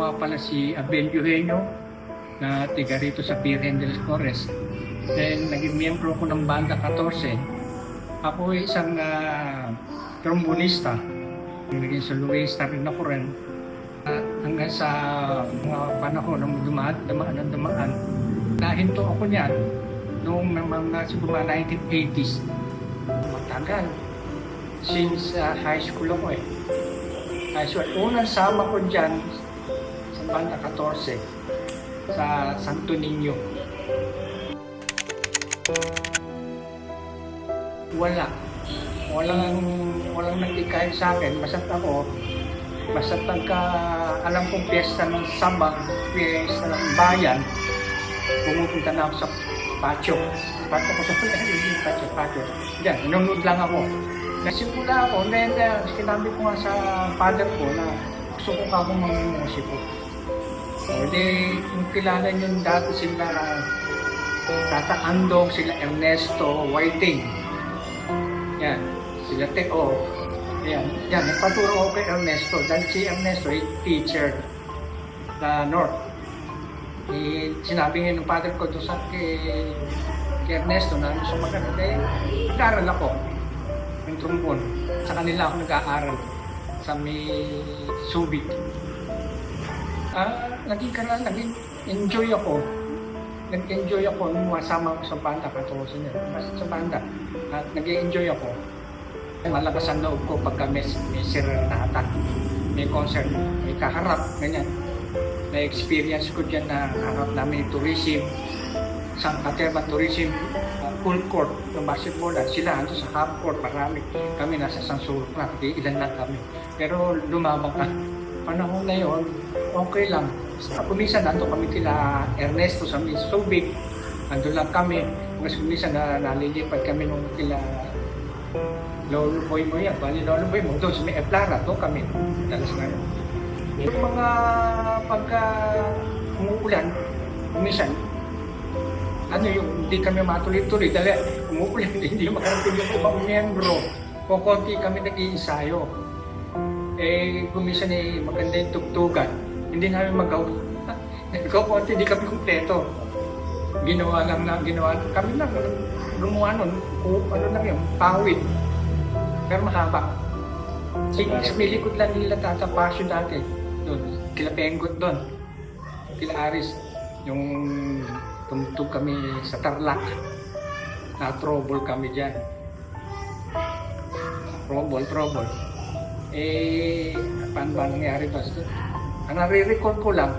nga pala si Abel Eugenio na tiga rito sa Virgen de los Torres. Then naging miyembro ko ng Banda 14. Ako ay isang trombonista. Naging soloista rin ako rin. Hanggang sa mga panahon ng dumaan. Nahinto ako niyan noong mga siguro 1980s. Matagal. Since high school ako eh. So, unang sama ko dyan sa Banda 14 sa Santo Niño. Walang naglikay sa akin. Basta pagka alam kong piyesta ng Sabang, piyesta ng bayan, pumupunta na ako sa patio. Patio. Diyan, nanonood lang ako. Nasimula ako, then sinabi ko nga sa father ko na gusto ko ka akong mga-musiko. Hindi, kung kilala nyo dati sila Tata Andong, sila Ernesto Whiting. Yan, sila Teo. Yan, nagpaturo ako kay Ernesto. Dahil si Ernesto ay teacher na North. Sinabi nga ng father ko doon kay Ernesto na gusto maganda. Nag-aaral ako ng trombon. Sa kanila ako nag-aaral sa may Subic. Nag-enjoy ako nung masama ako sa banda, 14 niya. Sa banda, nag-enjoy ako. Malakas ang loob ko pagka may serenata, may concert, may kaharap, ganyan. Na-experience ko dyan na kaharap namin yung tourism, San Caterva Tourism, full court ng basketball. Sila ando sa half court, marami. Kami nasa San Sulok na, ilan lang kami. Pero lumabang ka. Panahon na yun, okay lang. Kuminsan nando kami kila Ernesto sa Subic. Ando lang kami. Mas kuminsan nalilipad kami nung kila Lolo Boy mo yan. Bali Lolo Boy mo, doon sa may Eplara, doon kami. Dalas na yun. Yung mga pagka umuulan, kuminsan, hindi kami matuloy-tuloy dahil umuulan, hindi makarating yung ibang miyembro. Kung konti kami nag-iinsayo. Kuminsan maganda yung tugtugan. Hindi namin magawa. Kung konti, hindi kami kumpleto. Ginawa kami lang, gumawa nun, yung pawid. Pero mahaba. Sa milikod lang nila Tata Pasio dati. Doon, kila Penggot doon. Kila Aris. Yung tumutog kami sa Tarlac. Na-trouble kami dyan. Trouble. Paano ba nangyari ba? Ang nare-record ko lang,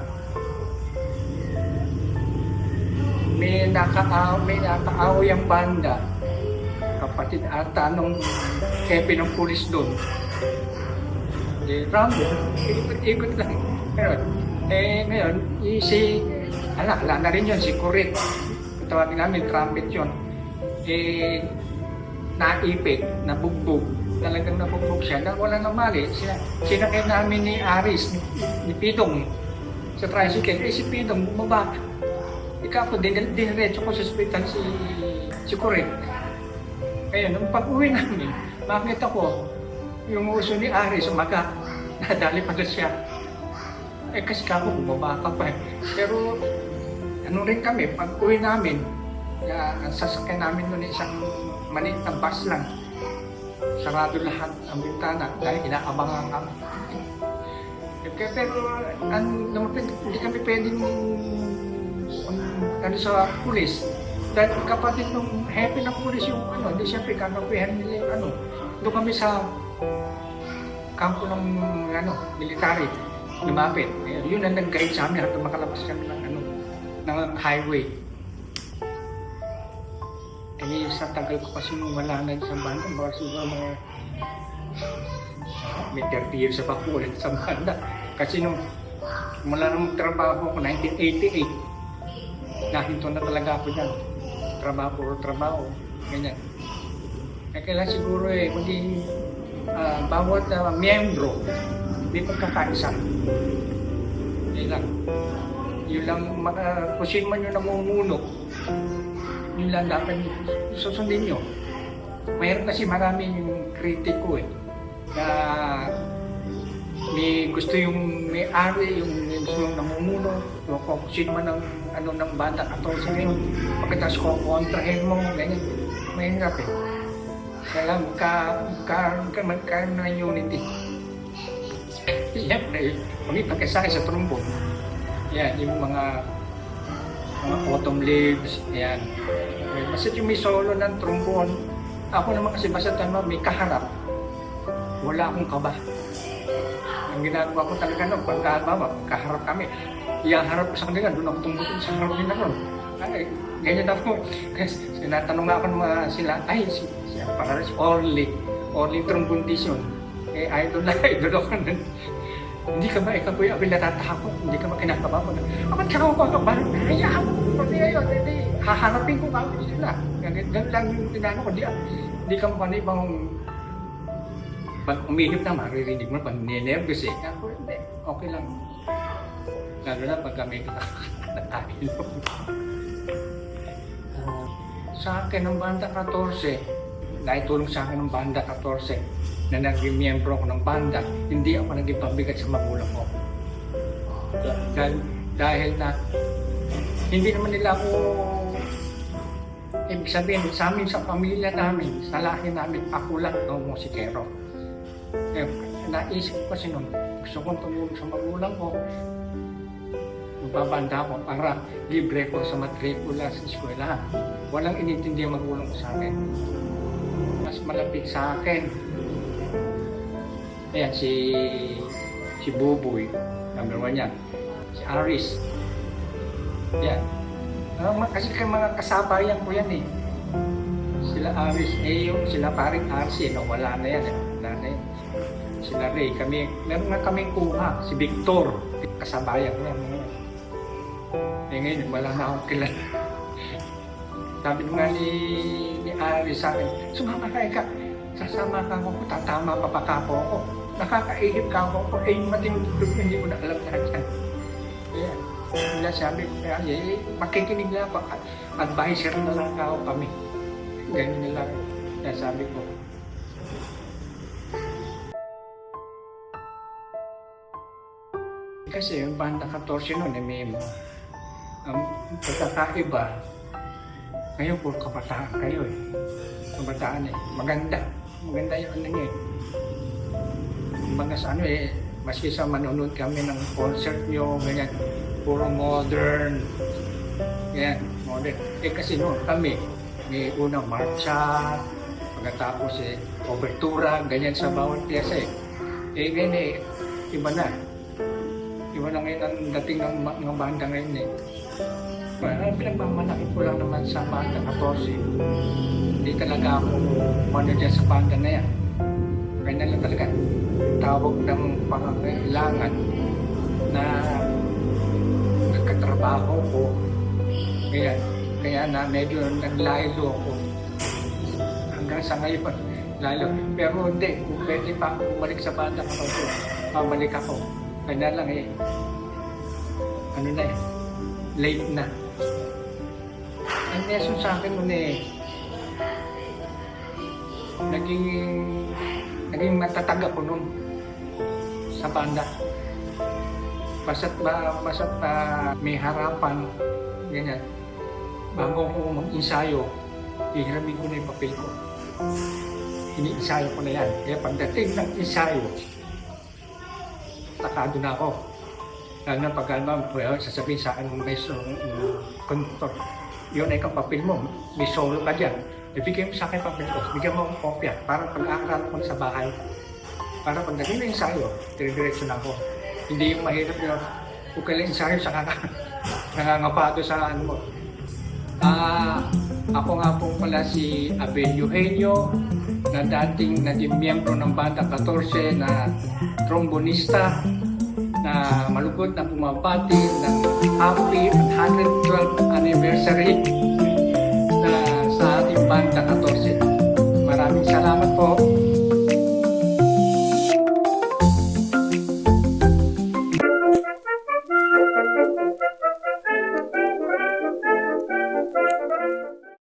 may nakaaway ang banda. Kapatid ata nung hepe ng pulis doon. Rambo, ikot lang. Ngayon, wala na rin yun, si Kurit. Tawagin namin, trumpet yun. Naipit, nabugbog. Talagang nabugbog siya. Wala na mali. Sinakay namin ni Aris, ni Pidong, sa tricycle. Si Pidong, bumaba. Ikaw, diniretso ko sa hospital si Kurit. Kaya nung pag-uwi namin, makita ko yung uso ni Aris, nadali pala siya. Kasi kako, bumaba ka pa. Pero rin kami, pag-uwi namin, ang sasakyan namin nun isang maliit na bus lang. Sarado lahat ang bintana dahil inaabangan kami. Pero hindi kami pwedeng sa pulis. Dahil kapatid ng hepe ng pulis yung hindi siyempre kanapihan nila yung doon kami sa kampo ng military, lumapit. Yun ang nag-guide sa amin hanggang makalabas kami ng highway. Sa tagal ko kasi wala na sa banda, baka siguro may 30 years pa ako ulit sa banda. Kasi nung mula nang trabaho ko, 1988, nahinto na talaga ako dyan. Trabaho, ganyan. Kailan siguro kundi bawat miyembro, may pagkakaisa. Yun lang, kung sino man yung namumuno, yun lang dapat susundin nyo. Mayroon kasi maraming kritiko na may gusto yung may-ari, yung mismo namumuno, kung sino man ang ano ng banda 14 ngayon, pagkatapos ko kontrahin mo, ganyan, mahirap eh. Kaya magkaroon na unity. Yan, pagkasakit sa trombone. Yan, yung mga autumn leaves, yan. Basta yung may solo ng trombone, ako naman kasi basta may kaharap, wala akong kaba. Ang ginagawa ko talaga nung pagkaharap kami, iyaharap ko sa kanila, doon ako tungkol sa harap nila nun. Ay, ganyan ako. Kasi sinatanong ako ng mga sila, ay, siya para Orly trombonation. Eh, idol ako nun. Hindi ka ba, ikaw ko yung abin natatakot, hindi ka ba kinakaba mo na, ba't ka ako ba? Hayaan mo, pati ngayon, hindi, haharapin ko kami sila. Ganun lang yung tinanong ko, hindi ka mo ibang pag umihip na maririnig mo, pag ninervous eh. Ako hindi, okay lang. Lalo na pag kami nakakilong. Sa akin ng banda 14, naitulong sa akin ng banda 14 na naging miyembro ko ng banda, hindi ako naging pabigat sa magulang ko. Dahil na hindi naman nila ako, ibig sabihin, sa amin, sa pamilya namin, sa lahi namin, ako lang ang musikero. Eh, naisip ko kasi nun, gusto kong tumulong sa magulang ko. Magbabanda ko para libre ko sa matrikula sa eskwela. Walang inintindi ang magulang ko sa akin. Mas malapit sa akin. Ayan, si Buboy, number 1 yan. Si Aris. Yan. Kasi mga kasabayan ko yan eh. Sila Aris, sila paring Arsi, no, wala na yan eh. Wala na yan. Sila Ray, meron na kaming kuha, si Victor, kasabayan ko yan. Eh ngayon, wala na akong kilala. Sabi nga ni Aris sa akin, sumama ka, sasama ka ako, tatama pa pa ako ako. Nakakaihip ka ako, matindog na hindi ko na alam lahat yan. Kaya, wala sabi ko, kaya makikinig na ako, advisor na lang ako kami. Ganyan na lang, kaya sabi ko. Kasi yung banda 14 nun, may ang pagkakaiba, ngayon puro kabataan kayo eh. Kabataan eh, maganda yung ano nyo eh. Mga sa ano eh, maski sa manonood kami ng concert nyo, ganyan, puro modern. Yan, modern. Eh kasi noon kami, may unang marcha, pagkatapos eh, obertura, ganyan sa bawat piyesa eh. Eh ganyan eh, iba na. Iba na ngayon ang dating ng mga banda ngayon eh. Pinagmamalaki ko lang naman sa banda 14. Hindi talaga ako ano dyan sa banda na yan. Kaya lang talaga tawag ng pangangailangan na nagkatrabaho ko. Kaya na medyo naglaylo ako. Hanggang sa ngayon, lalo. Pero hindi, kung pwede pa bumalik sa banda 14, pabalik ako. Kaya lang eh, ano na eh, late na. Ang lesson sa akin nun eh, naging matatag ako nun sa banda. Basta't may harapan, ganyan. Bago ko mag-ensayo, ihiramin ko na yung papel ko. Ini-ensayo ko na yan. Kaya pagdating ng ensayo, takado na ako. Lalo na pag sasabihin sa akin ng maestro, conductor, yun ay kang papel mo, may solo ka dyan. Ibigay mo sa akin papel ko, bigyan mo akong kopya para pag-aaral ko sa bahay. Para pag naging na ensayo, dire-diretso na ako. Hindi yung mahirap yun, kung kailan ensayo sa nangangapado sa ano mo. Ako nga po pala si Abel Eugenio, na dating naging miyembro ng banda 14 na trombonista, na malugod na bumabati ng happy 112th anniversary